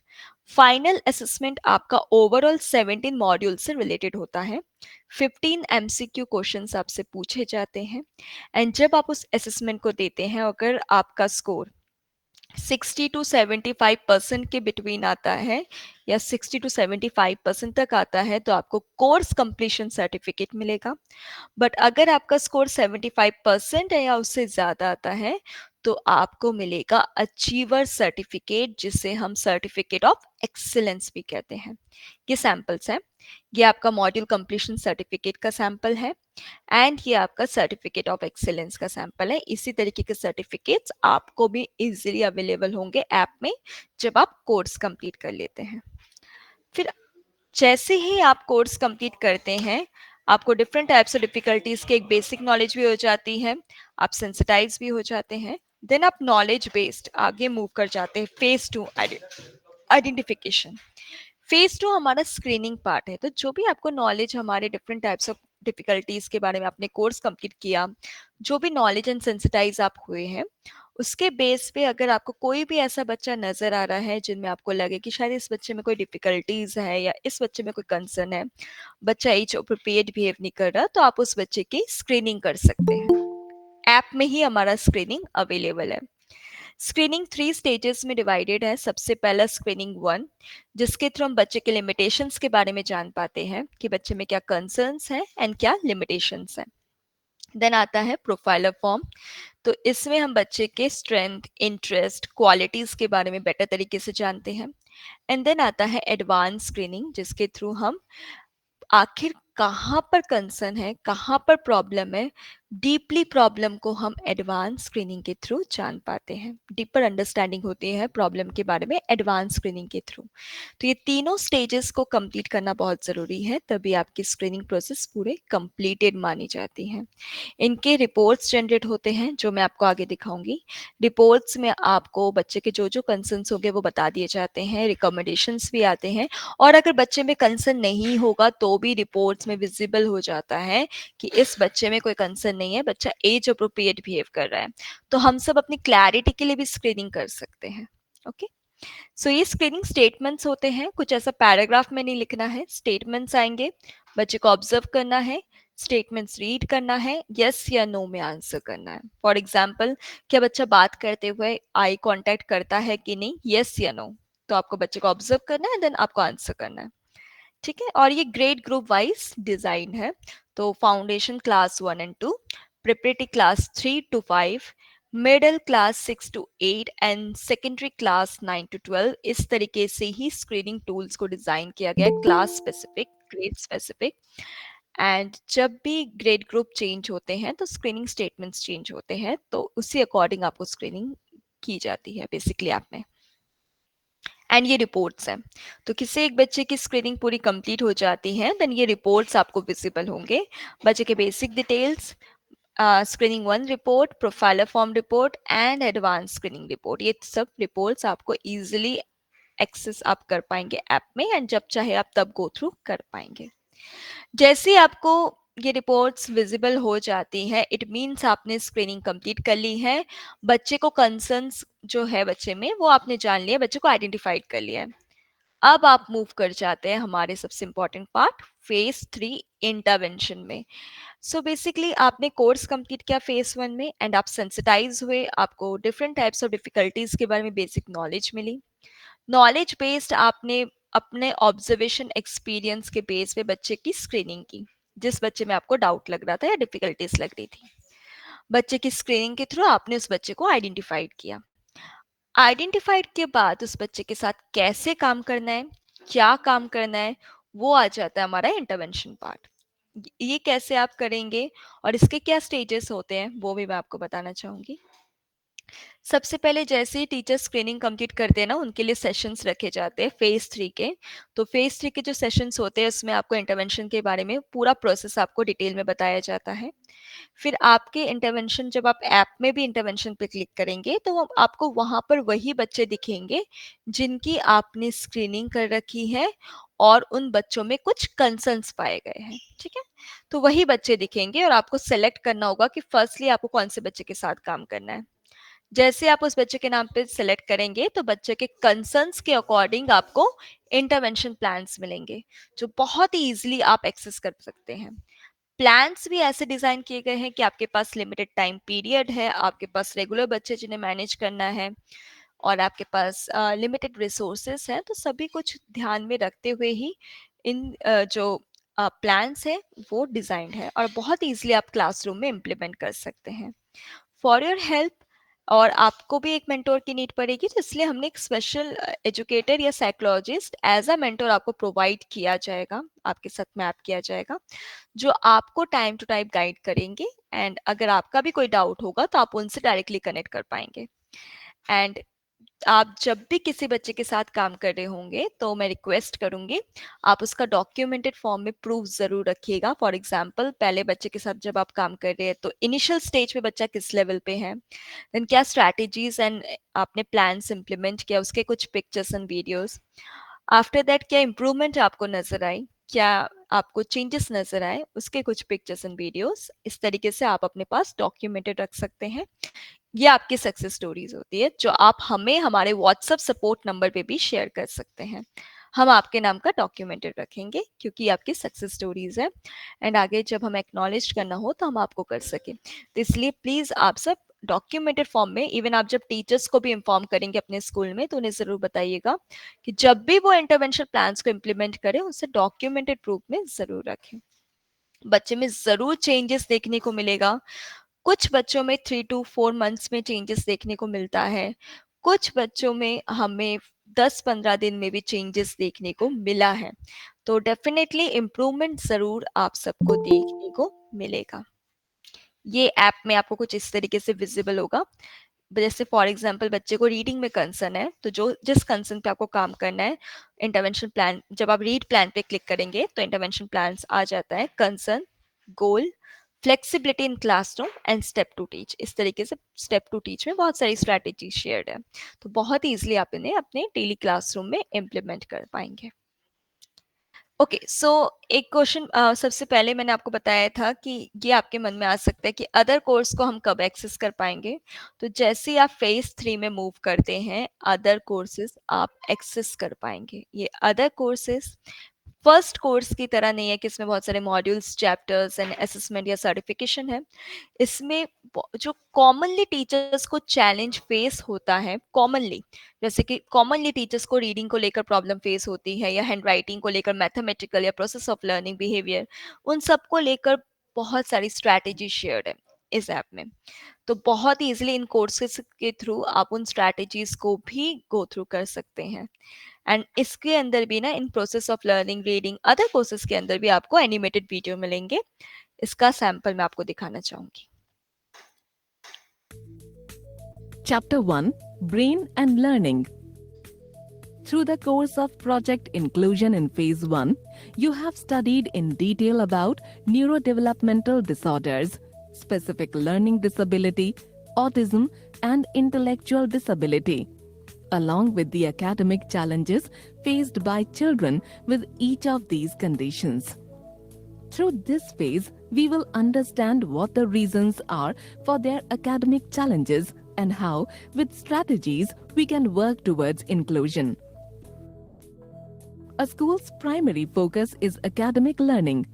फाइनल असेसमेंट आपका ओवरऑल 17 मॉड्यूल से रिलेटेड होता है। 15 एमसीक्यू क्वेश्चंस आपसे पूछे जाते हैं एंड जब आप उस असेसमेंट को देते हैं, अगर आपका स्कोर 60 to 75% के बिटवीन आता है या 60 to 75% तक आता है तो आपको कोर्स कंप्लीशन सर्टिफिकेट मिलेगा। बट अगर आपका स्कोर 75% है या उससे ज़्यादा आता है तो आपको मिलेगा अचीवर सर्टिफिकेट, जिसे हम सर्टिफिकेट ऑफ एक्सीलेंस भी कहते हैं। ये सैंपल्स हैं। ये आपका मॉड्यूल कंप्लीशन सर्टिफिकेट का सैंपल है एंड ये आपका सर्टिफिकेट ऑफ एक्सीलेंस का सैंपल है। इसी तरीके के सर्टिफिकेट्स आपको भी इजीली अवेलेबल होंगे ऐप में जब आप कोर्स कंप्लीट कर लेते हैं। फिर जैसे ही आप कोर्स कंप्लीट करते हैं आपको डिफरेंट टाइप्स ऑफ डिफिकल्टीज की एक बेसिक नॉलेज भी हो जाती है, आप सेंसिटाइज भी हो जाते हैं। देन आप नॉलेज बेस्ड आगे मूव कर जाते हैं फेज 2 आइडेंटिफिकेशन। फेज 2 हमारा स्क्रीनिंग पार्ट है। तो जो भी आपको नॉलेज हमारे डिफरेंट टाइप्स ऑफ डिफिकल्टीज के बारे में आपने कोर्स कंप्लीट किया, जो भी नॉलेज एंड सेंसिटाइज आप हुए हैं, उसके बेस पे अगर आपको कोई भी ऐसा बच्चा नजर आ रहा है जिनमें आपको लगे कि शायद इस बच्चे में कोई डिफिकल्टीज है या इस बच्चे में कोई कंसर्न है, बच्चा एज अप्रोप्रिएट बिहेव नहीं कर रहा, तो आप उस बच्चे की स्क्रीनिंग कर सकते हैं। ऐप में ही हमारा स्क्रीनिंग अवेलेबल है। स्क्रीनिंग 3 स्टेजेस में डिवाइडेड है। सबसे पहला स्क्रीनिंग 1, जिसके थ्रू हम बच्चे के लिमिटेशंस के बारे में जान पाते हैं कि बच्चे में क्या कंसर्न्स हैं एंड क्या लिमिटेशंस हैं। देन आता है प्रोफाइलर फॉर्म। तो इसमें हम बच्चे के स्ट्रेंथ, इंटरेस्ट, क्वालिटीज के बारे में बेटर तरीके से जानते हैं। एंड देन आता है एडवांस स्क्रीनिंग, जिसके थ्रू हम आखिर कहाँ पर कंसर्न है, कहाँ पर प्रॉब्लम है, डीपली प्रॉब्लम को हम एडवांस स्क्रीनिंग के थ्रू जान पाते हैं। डीपर अंडरस्टैंडिंग होती है प्रॉब्लम के बारे में एडवांस स्क्रीनिंग के थ्रू। तो ये तीनों स्टेजेस को कंप्लीट करना बहुत ज़रूरी है, तभी आपकी स्क्रीनिंग प्रोसेस पूरे कंप्लीटेड मानी जाती है। इनके रिपोर्ट्स जनरेट होते हैं जो मैं आपको आगे दिखाऊंगी। रिपोर्ट्स में आपको बच्चे के जो जो कंसर्न्स होंगे वो बता दिए जाते हैं, रिकमेंडेशंस भी आते हैं, और अगर बच्चे में कंसर्न नहीं होगा तो भी रिपोर्ट्स में विजिबल हो जाता है कि इस बच्चे में कोई कंसर्न नहीं है, बच्चा एज अप्रोप्रिएट बिहेव कर रहा है। तो हम सब अपनी क्लैरिटी के लिए भी स्क्रीनिंग कर सकते हैं। ओके, सो ये स्क्रीनिंग स्टेटमेंट्स होते हैं। कुछ ऐसा पैराग्राफ में नहीं लिखना है, स्टेटमेंट्स आएंगे, बच्चे को ऑब्जर्व करना है, स्टेटमेंट्स रीड करना है, यस या नो में आंसर करना है। फॉर एग्जाम्पल, क्या बच्चा बात करते हुए आई कांटेक्ट करता है कि नहीं, यस या नो। तो आपको बच्चे को ऑब्जर्व करना है, देन आपको आंसर करना है। ठीक है, और ये ग्रेड ग्रुप वाइज डिजाइन है। तो foundation class 1 and 2, preparatory class 3 to 5, middle class 6 to 8 and secondary class 9 to 12। इस तरीके से ही स्क्रीनिंग टूल्स को डिजाइन किया गया है, class specific, grade specific. And जब भी ग्रेड ग्रुप चेंज होते हैं तो स्क्रीनिंग स्टेटमेंट्स चेंज होते हैं, तो उसी अकॉर्डिंग आपको स्क्रीनिंग की जाती है बेसिकली ऐप में। एंड ये रिपोर्ट्स हैं। तो किसी एक बच्चे की स्क्रीनिंग पूरी कंप्लीट हो जाती है, देन ये रिपोर्ट्स आपको विजिबल होंगे। बच्चे के basic details, screening 1 report, profiler form report and advance screening report, ये सब रिपोर्ट्स आपको इजीली एक्सेस आप कर पाएंगे ऐप में, एंड जब चाहे आप तब गो थ्रू कर पाएंगे। जैसे आपको ये रिपोर्ट्स विजिबल हो जाती है, इट मीन्स आपने स्क्रीनिंग कंप्लीट कर ली है। बच्चे को कंसर्न्स जो है बच्चे में वो आपने जान लिया, बच्चे को आइडेंटिफाइड कर लिया है। अब आप मूव कर जाते हैं हमारे सबसे इंपॉर्टेंट पार्ट फेज 3 इंटरवेंशन में। सो बेसिकली आपने कोर्स कंप्लीट किया फेज 1 में एंड आप सेंसिटाइज हुए, आपको डिफरेंट टाइप्स ऑफ डिफिकल्टीज के बारे में बेसिक नॉलेज मिली। नॉलेज बेस्ड आपने अपने ऑब्जर्वेशन एक्सपीरियंस के बेस पे बच्चे की स्क्रीनिंग की, जिस बच्चे में आपको डाउट लग रहा था या डिफिकल्टीज लग रही थी। बच्चे की स्क्रीनिंग के थ्रू आपने उस बच्चे को आइडेंटिफाइड किया। आइडेंटिफाइड के बाद उस बच्चे के साथ कैसे काम करना है, क्या काम करना है, वो आ जाता है हमारा इंटरवेंशन पार्ट। ये कैसे आप करेंगे और इसके क्या स्टेजेस होते हैं वो भी मैं आपको बताना चाहूंगी। सबसे पहले जैसे ही टीचर स्क्रीनिंग कंप्लीट करते हैं ना, उनके लिए सेशंस रखे जाते हैं फेज़ 3 के। तो फेज़ 3 के जो सेशंस होते हैं उसमें आपको इंटरवेंशन के बारे में पूरा प्रोसेस आपको डिटेल में बताया जाता है। फिर आपके इंटरवेंशन जब आप ऐप में भी इंटरवेंशन पे क्लिक करेंगे तो आपको वहाँ पर वही बच्चे दिखेंगे जिनकी आपने स्क्रीनिंग कर रखी है और उन बच्चों में कुछ कंसर्न्स पाए गए हैं, ठीक है? तो वही बच्चे दिखेंगे और आपको सेलेक्ट करना होगा कि फर्स्टली आपको कौन से बच्चे के साथ काम करना है। जैसे आप उस बच्चे के नाम पे सेलेक्ट करेंगे तो बच्चे के कंसर्न्स के अकॉर्डिंग आपको इंटरवेंशन प्लान्स मिलेंगे, जो बहुत ही ईजिली आप एक्सेस कर सकते हैं। प्लान्स भी ऐसे डिजाइन किए गए हैं कि आपके पास लिमिटेड टाइम पीरियड है, आपके पास रेगुलर बच्चे जिन्हें मैनेज करना है और आपके पास लिमिटेड रिसोर्सेस हैं, तो सभी कुछ ध्यान में रखते हुए ही इन जो प्लान्स है वो डिजाइंड है और बहुत ईजिली आप क्लासरूम में इम्प्लीमेंट कर सकते हैं। फॉर योर हेल्प, और आपको भी एक मेंटोर की नीड पड़ेगी, तो इसलिए हमने एक स्पेशल एजुकेटर या साइकोलॉजिस्ट एज अ मेंटोर आपको प्रोवाइड किया जाएगा, आपके साथ मैप किया जाएगा, जो आपको टाइम टू टाइम गाइड करेंगे। एंड अगर आपका भी कोई डाउट होगा तो आप उनसे डायरेक्टली कनेक्ट कर पाएंगे। एंड आप जब भी किसी बच्चे के साथ काम कर रहे होंगे तो मैं रिक्वेस्ट करूंगी आप उसका डॉक्यूमेंटेड फॉर्म में प्रूफ जरूर रखिएगा। फॉर एग्जांपल, पहले बच्चे के साथ जब आप काम कर रहे हैं तो इनिशियल स्टेज पे बच्चा किस लेवल पे है, देन क्या स्ट्रैटेजीज एंड आपने प्लान्स इम्प्लीमेंट किया, उसके कुछ pictures and videos. After that क्या इम्प्रूवमेंट आपको नजर आई, क्या आपको चेंजेस नजर आए, उसके कुछ पिक्चर्स एंड वीडियोस। इस तरीके से आप अपने पास डॉक्यूमेंटेड रख सकते हैं। ये आपकी सक्सेस स्टोरीज होती है जो आप हमें हमारे व्हाट्सएप सपोर्ट नंबर पे भी शेयर कर सकते हैं। हम आपके नाम का डॉक्यूमेंटेड रखेंगे क्योंकि ये आपकी सक्सेस स्टोरीज है एंड आगे जब हम एक्नॉलेज करना हो तो हम आपको कर सकें। तो इसलिए प्लीज आप सब डॉक्यूमेंटेड फॉर्म में, इवन आप जब टीचर्स को भी इन्फॉर्म करेंगे अपने स्कूल में तो उन्हें जरूर बताइएगा कि जब भी वो इंटरवेंशन प्लान्स को इम्प्लीमेंट करें उसे डॉक्यूमेंटेड प्रूफ में जरूर रखें। बच्चे में जरूर चेंजेस देखने को मिलेगा। कुछ बच्चों में 3 to 4 मंथ्स में चेंजेस देखने को मिलता है, कुछ बच्चों में हमें 10-15 दिन में भी चेंजेस देखने को मिला है। तो डेफिनेटली इम्प्रूवमेंट जरूर आप सबको देखने को मिलेगा। ये ऐप में आपको कुछ इस तरीके से विजिबल होगा। जैसे फॉर एग्जांपल बच्चे को रीडिंग में कंसर्न है तो जो जिस कंसर्न पे आपको काम करना है, इंटरवेंशन प्लान, जब आप रीड प्लान पे क्लिक करेंगे तो इंटरवेंशन प्लान्स आ जाता है, concern, goal, flexibility in classroom and step to teach. इस तरीके से स्टेप टू टीच में बहुत सारी स्ट्रैटेजी शेयर्ड है, तो बहुत ईजिली आप इन्हें अपने डेली क्लासरूम में इम्प्लीमेंट कर पाएंगे। ओके, सो एक क्वेश्चन सबसे पहले मैंने आपको बताया था कि ये आपके मन में आ सकता है कि अदर कोर्स को हम कब एक्सेस कर पाएंगे। तो जैसे ही आप फेज 3 में मूव करते हैं अदर कोर्सेज आप एक्सेस कर पाएंगे। ये अदर कोर्सेज फर्स्ट कोर्स की तरह नहीं है कि इसमें बहुत सारे मॉड्यूल्स, चैप्टर्स एंड असेसमेंट या सर्टिफिकेशन है। इसमें जो कॉमनली टीचर्स को चैलेंज फेस होता है, कॉमनली, जैसे कि कॉमनली टीचर्स को रीडिंग को लेकर प्रॉब्लम फेस होती है या हैंड राइटिंग को लेकर, मैथमेटिकल या प्रोसेस ऑफ लर्निंग, बिहेवियर, उन सब को लेकर बहुत सारी स्ट्रैटेजी शेयर्ड है इस ऐप में। तो बहुत ईजिली इन कोर्सेज के थ्रू आप उन स्ट्रैटेजीज को भी गो थ्रू कर सकते हैं। एंड इसके अंदर भी ना, in process of learning, reading, other courses के अंदर भी आपको एनिमेटेड वीडियो मिलेंगे। इसका सैंपल मैं आपको दिखाना चाहूंगी। Chapter 1, Brain and Learning. Through the course of Project Inclusion in Phase 1, you have studied in detail about neurodevelopmental disorders, specific learning disability, autism, and intellectual disability, along with the academic challenges faced by children with each of these conditions. Through this phase, we will understand what the reasons are for their academic challenges and how, with strategies, we can work towards inclusion. A school's primary focus is academic learning.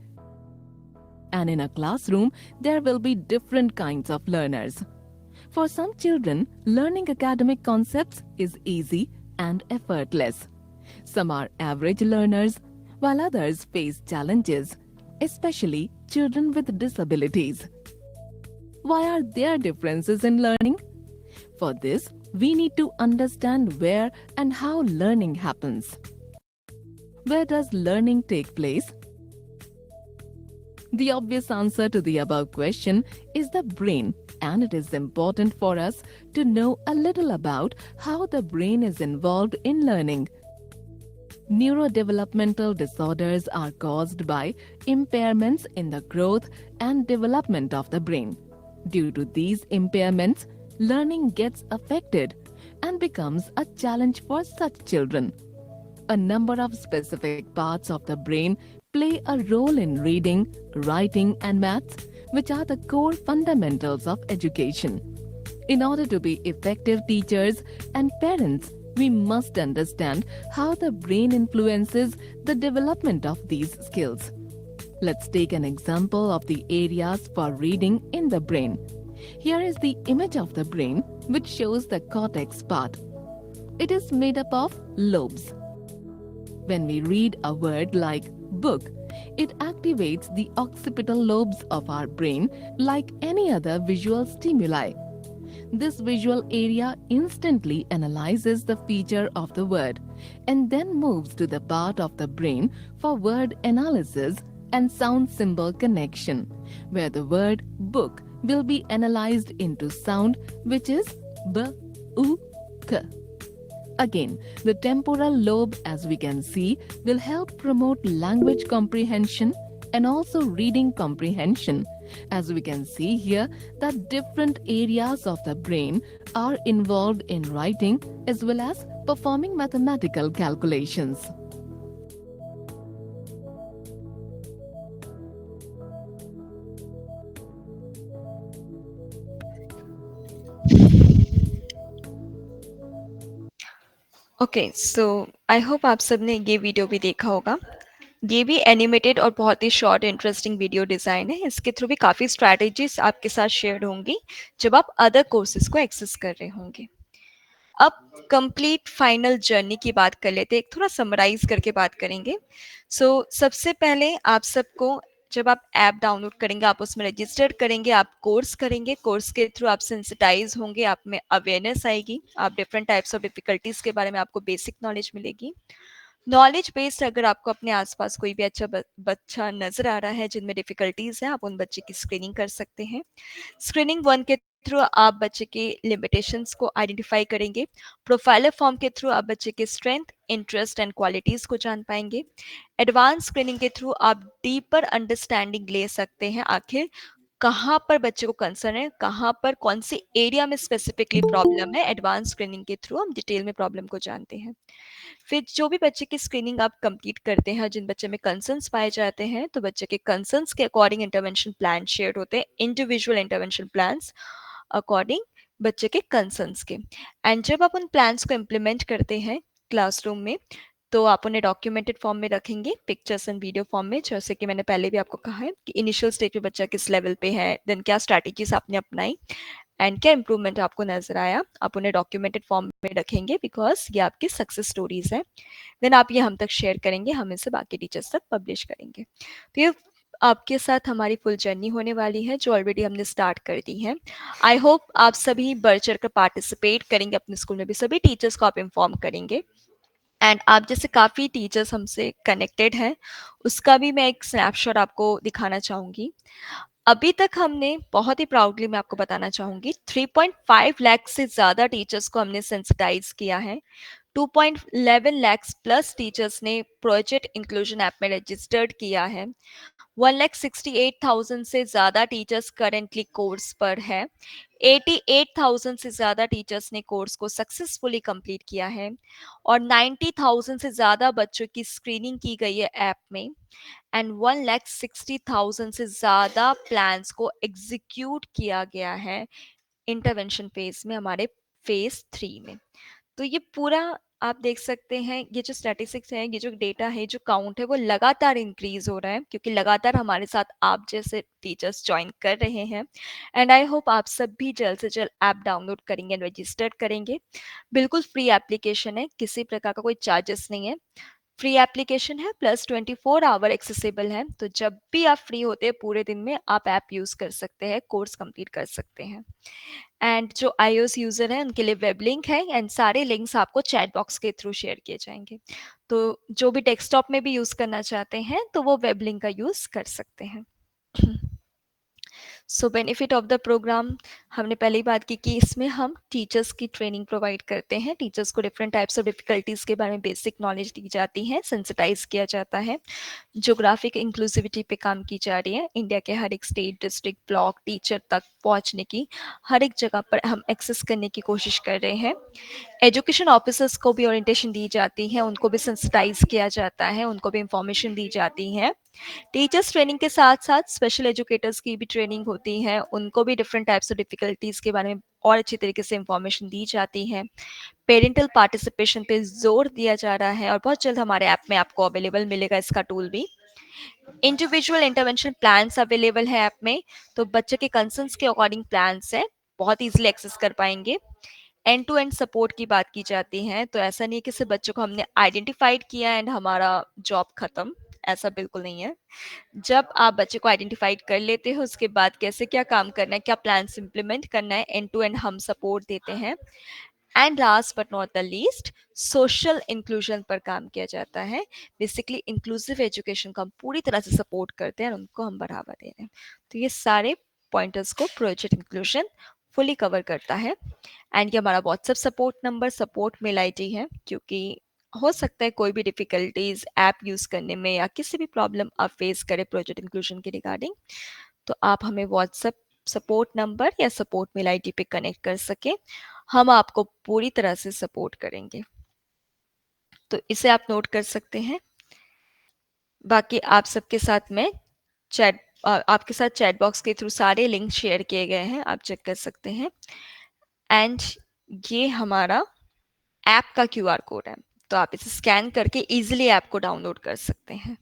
And in a classroom, there will be different kinds of learners. For some children, learning academic concepts is easy and effortless. Some are average learners, while others face challenges, especially children with disabilities. Why are there differences in learning? For this, we need to understand where and how learning happens. Where does learning take place? The obvious answer to the above question is the brain and it is important for us to know a little about how the brain is involved in learning. Neurodevelopmental disorders are caused by impairments in the growth and development of the brain. Due to these impairments, learning gets affected and becomes a challenge for such children. A number of specific parts of the brain play a role in reading, writing, and maths, which are the core fundamentals of education. In order to be effective teachers and parents, we must understand how the brain influences the development of these skills. Let's take an example of the areas for reading in the brain. Here is the image of the brain, which shows the cortex part. It is made up of lobes. When we read a word like book, it activates the occipital lobes of our brain like any other visual stimuli. This visual area instantly analyzes the feature of the word and then moves to the part of the brain for word analysis and sound symbol connection, where the word book will be analyzed into sound, which is b, u, k. Again, the temporal lobe, as we can see, will help promote language comprehension and also reading comprehension. As we can see here, that different areas of the brain are involved in writing as well as performing mathematical calculations. Okay so I hope आप सबने ये वीडियो भी देखा होगा। ये भी एनिमेटेड और बहुत ही शॉर्ट इंटरेस्टिंग वीडियो डिज़ाइन है। इसके थ्रू भी काफ़ी स्ट्रैटेजीज आपके साथ शेयर होंगी जब आप अदर कोर्सेज को एक्सेस कर रहे होंगे। अब कंप्लीट फाइनल जर्नी की बात कर लेते हैं, एक थोड़ा समराइज करके बात करेंगे। सबसे पहले आप सबको जब आप ऐप डाउनलोड करेंगे, आप उसमें रजिस्टर करेंगे, आप कोर्स करेंगे, कोर्स के थ्रू आप सेंसिटाइज होंगे, आप में अवेयरनेस आएगी, आप डिफरेंट टाइप्स ऑफ डिफिकल्टीज के बारे में आपको बेसिक नॉलेज मिलेगी। नॉलेज बेस्ड अगर आपको अपने आसपास कोई भी अच्छा बच्चा नजर आ रहा है जिनमें डिफिकल्टीज है, आप उन बच्चे की स्क्रीनिंग कर सकते हैं। स्क्रीनिंग 1 के थ्रू आप बच्चे के लिमिटेशंस को आइडेंटिफाई करेंगे। प्रोफाइलर फॉर्म के थ्रू आप बच्चे के स्ट्रेंथ, इंटरेस्ट एंड क्वालिटीज को जान पाएंगे। एडवांस स्क्रीनिंग के थ्रू आप डीपर अंडरस्टैंडिंग ले सकते हैं, आखिर कहाँ पर बच्चे को कंसर्न है, कहाँ पर कौन सी एरिया में स्पेसिफिकली प्रॉब्लम है। एडवांस स्क्रीनिंग के थ्रू हम डिटेल में प्रॉब्लम को जानते हैं। फिर जो भी बच्चे की स्क्रीनिंग आप कंप्लीट करते हैं, जिन बच्चे में कंसर्न्स पाए जाते हैं, तो बच्चे के कंसर्न्स के अकॉर्डिंग इंटरवेंशन प्लान शेयर होते हैं, इंडिविजुअल इंटरवेंशन प्लान्स अकॉर्डिंग बच्चे के कंसर्न्स के। एंड जब आप उन प्लान्स को इम्प्लीमेंट करते हैं क्लासरूम में, तो आप उन्हें डॉक्यूमेंटेड फॉर्म में रखेंगे, पिक्चर्स एंड वीडियो फॉर्म में, जैसे कि मैंने पहले भी आपको कहा है कि इनिशियल स्टेज पे बच्चा किस लेवल पे है, देन क्या स्ट्रैटेजीज आपने अपनाई एंड क्या इंप्रूवमेंट आपको नजर आया, आप उन्हें डॉक्यूमेंटेड फॉर्म में रखेंगे बिकॉज ये आपकी सक्सेस स्टोरीज है। देन आप ये हम तक शेयर करेंगे, हम इसे बाकी टीचर्स तक पब्लिश करेंगे। तो ये आपके साथ हमारी फुल जर्नी होने वाली है जो ऑलरेडी हमने स्टार्ट कर दी है। आई होप आप सभी बढ़ चढ़ कर पार्टिसिपेट करेंगे, अपने स्कूल में भी सभी टीचर्स को आप इन्फॉर्म करेंगे। एंड आप जैसे काफ़ी टीचर्स हमसे कनेक्टेड हैं, उसका भी मैं एक स्नैपशॉट आपको दिखाना चाहूँगी। अभी तक हमने बहुत ही प्राउडली मैं आपको बताना चाहूँगी 3.5 लाख से ज़्यादा टीचर्स को हमने सेंसिटाइज किया है। 2.11 लाख प्लस टीचर्स ने प्रोजेक्ट इंक्लूजन ऐप में रजिस्टर्ड किया है। 1,68,000 से ज़्यादा टीचर्स करेंटली कोर्स पर है। 88,000 से ज़्यादा टीचर्स ने कोर्स को सक्सेसफुली कंप्लीट किया है और 90,000 से ज़्यादा बच्चों की स्क्रीनिंग की गई है ऐप में। एंड 1,60,000 से ज़्यादा प्लान्स को एग्जीक्यूट किया गया है इंटरवेंशन फेज में, हमारे फेज 3 में। तो ये पूरा आप देख सकते हैं, ये जो स्टैटिस्टिक्स है, ये जो डेटा है, जो काउंट है, वो लगातार इंक्रीज हो रहा है क्योंकि लगातार हमारे साथ आप जैसे टीचर्स ज्वाइन कर रहे हैं। एंड आई होप आप सब भी जल्द से जल्द ऐप डाउनलोड करेंगे, रजिस्टर करेंगे। बिल्कुल फ्री एप्लीकेशन है, किसी प्रकार का कोई चार्जेस नहीं है, फ्री एप्लीकेशन है, प्लस 24 आवर एक्सेसिबल है। तो जब भी आप फ्री होते हैं पूरे दिन में आप ऐप यूज़ कर सकते हैं, कोर्स कंप्लीट कर सकते हैं। एंड जो iOS यूज़र है उनके लिए वेब लिंक है एंड सारे लिंक्स आपको चैट बॉक्स के थ्रू शेयर किए जाएंगे। तो जो भी डेस्कटॉप में भी यूज़ करना चाहते हैं तो वो वेब लिंक का यूज़ कर सकते हैं। So benefit of the programme, हमने पहले ही बात की कि इसमें हम टीचर्स की ट्रेनिंग प्रोवाइड करते हैं। टीचर्स को डिफरेंट टाइप्स ऑफ डिफिकल्टीज के बारे में बेसिक नॉलेज दी जाती है, सेंसिटाइज किया जाता है। ज्योग्राफिक इंक्लूसिविटी पे काम की जा रही है। इंडिया के हर एक स्टेट, डिस्ट्रिक्ट, ब्लॉक टीचर तक पहुंचने की, हर एक जगह पर हम एक्सेस करने की कोशिश कर रहे हैं। एजुकेशन ऑफिसर्स को भी ओरिएंटेशन दी जाती है, उनको भी सेंसिटाइज किया जाता है, उनको भी इंफॉर्मेशन दी जाती है। टीचर्स ट्रेनिंग के साथ साथ स्पेशल एजुकेटर्स की भी ट्रेनिंग होती है, उनको भी डिफरेंट टाइप्स ऑफ डिफिकल्टीज के बारे में और अच्छी तरीके से इंफॉर्मेशन दी जाती है। पेरेंटल पार्टिसिपेशन पे जोर दिया जा रहा है और बहुत जल्द हमारे ऐप में आपको अवेलेबल मिलेगा इसका टूल भी। इंडिविजुअल इंटरवेंशन प्लान्स अवेलेबल है ऐप में, तो बच्चे के कंसर्न्स के अकॉर्डिंग प्लान्स है, बहुत इजीली एक्सेस कर पाएंगे। एंड टू एंड सपोर्ट की बात की जाती है, तो ऐसा नहीं है कि सिर्फ बच्चों को हमने आइडेंटिफाइड किया एंड हमारा जॉब खत्म, ऐसा बिल्कुल नहीं है। जब आप बच्चे को आइडेंटिफाइड कर लेते हो, उसके बाद कैसे क्या काम करना है, क्या प्लान इम्प्लीमेंट करना है, एंड टू एंड हम सपोर्ट देते हैं। And last but not the least, social inclusion पर काम किया जाता है। बेसिकली इंक्लूसिव एजुकेशन को हम पूरी तरह से सपोर्ट करते हैं और उनको हम बढ़ावा दे रहे हैं। तो ये सारे पॉइंटर्स को प्रोजेक्ट इंक्लूजन फुली कवर करता है। एंड ये हमारा WhatsApp support number, support mail ID है, क्योंकि हो सकता है कोई भी डिफिकल्टीज ऐप यूज करने में या किसी भी प्रॉब्लम आप फेस करें प्रोजेक्ट इंक्लूजन के रिगार्डिंग, तो आप हमें व्हाट्सएप सपोर्ट नंबर या सपोर्ट मेल आईडी पे कनेक्ट कर सके, हम आपको पूरी तरह से सपोर्ट करेंगे। तो इसे आप नोट कर सकते हैं। बाकी आप सबके साथ में आपके साथ चैट बॉक्स के थ्रू सारे लिंक शेयर किए गए हैं, आप चेक कर सकते हैं। एंड ये हमारा ऐप का क्यूआर कोड है, तो आप इसे स्कैन करके इजीली ऐप को डाउनलोड कर सकते हैं।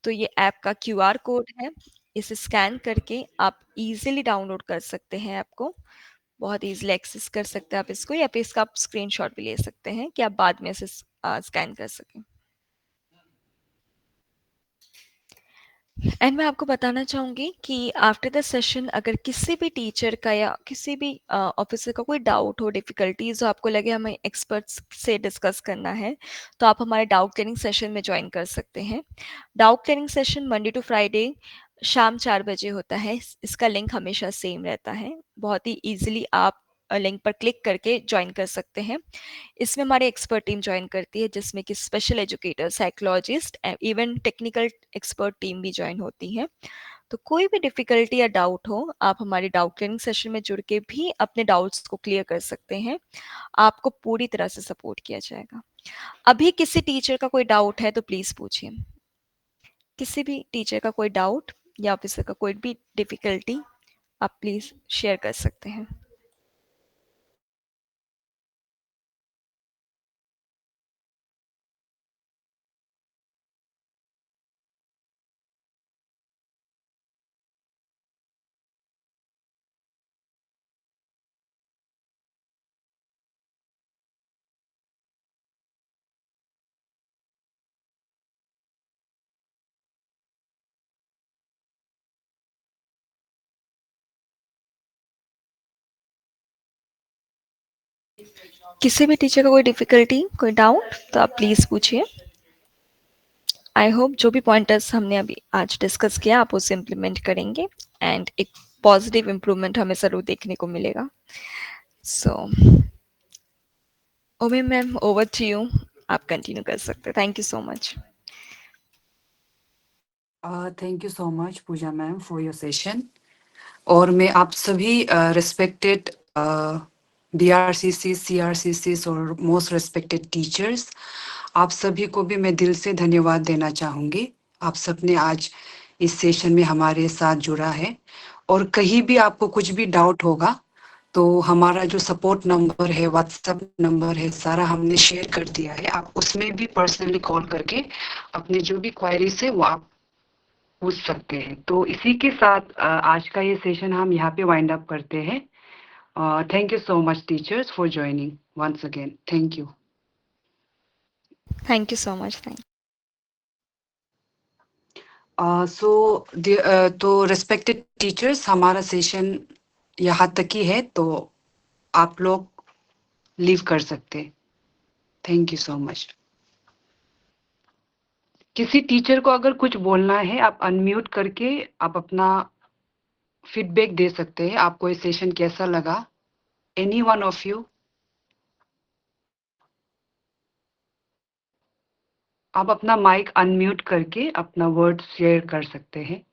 तो ये ऐप का क्यूआर कोड है, इसे स्कैन करके आप इजीली डाउनलोड कर सकते हैं ऐप को, बहुत इजीली एक्सेस कर सकते हैं आप इसको, या फिर इसका आप स्क्रीनशॉट भी ले सकते हैं कि आप बाद में इसे स्कैन कर सकें। एंड मैं आपको बताना चाहूँगी कि आफ्टर द सेशन अगर किसी भी टीचर का या किसी भी ऑफिसर का कोई डाउट हो, डिफिकल्टीज हो, आपको लगे हमें एक्सपर्ट्स से डिस्कस करना है, तो आप हमारे डाउट क्लियरिंग सेशन में ज्वाइन कर सकते हैं। Doubt clearing session Monday to Friday शाम 4 बजे होता है। इसका लिंक हमेशा सेम रहता है, बहुत ही ईजिली आप लिंक पर क्लिक करके ज्वाइन कर सकते हैं। इसमें हमारी एक्सपर्ट टीम ज्वाइन करती है, जिसमें कि special educator, psychologist, even technical expert team भी ज्वाइन होती है। तो कोई भी डिफिकल्टी या डाउट हो, आप हमारे डाउट क्लियरिंग सेशन में जुड़ के भी अपने डाउट्स को क्लियर कर सकते हैं, आपको पूरी तरह से सपोर्ट किया जाएगा। अभी किसी टीचर का कोई डाउट है तो प्लीज पूछिए, किसी भी टीचर का कोई डाउट या ऑफिसर का कोई भी डिफिकल्टी आप प्लीज शेयर कर सकते हैं। किसी भी टीचर का कोई डिफिकल्टी, कोई डाउट, तो आप प्लीज पूछिए। आई होप जो भी पॉइंटर्स हमने अभी आज डिस्कस किया आप उसे इम्प्लीमेंट करेंगे एंड एक पॉजिटिव इम्प्रूवमेंट हमें ज़रूर देखने को मिलेगा। सो ओमे मैम, ओवर टू यू, आप कंटिन्यू कर सकते हैं। Thank you so much. Thank you so much Pooja ma'am for your session. और मैं आप सभी रिस्पेक्टेड BRCC, CRCC और मोस्ट रिस्पेक्टेड टीचर्स, आप सभी को भी मैं दिल से धन्यवाद देना चाहूँगी। आप सबने आज इस सेशन में हमारे साथ जुड़ा है, और कहीं भी आपको कुछ भी डाउट होगा तो हमारा जो सपोर्ट नंबर है, व्हाट्सएप नंबर है, सारा हमने शेयर कर दिया है। आप उसमें भी पर्सनली कॉल करके अपने जो भी क्वेरीज है वो आप पूछ सकते हैं। तो इसी के साथ आज का ये सेशन हम यहाँ पे वाइंड अप करते हैं। Thank you so much teachers for joining once again. Thank you. Thank you so much. Thank तो रिस्पेक्टेड टीचर्स, हमारा सेशन यहाँ तक ही है, तो आप लोग लीव कर सकते। Thank you so much. किसी टीचर को अगर कुछ बोलना है, आप अनम्यूट करके आप अपना फीडबैक दे सकते हैं, आपको ये सेशन कैसा लगा? Any one of you? आप अपना माइक अनम्यूट करके अपना वर्ड शेयर कर सकते हैं।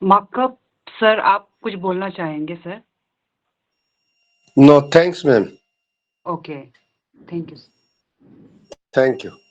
मार्कअप सर, आप कुछ बोलना चाहेंगे sir? No, thanks, ma'am. Okay, thank you. Thank you.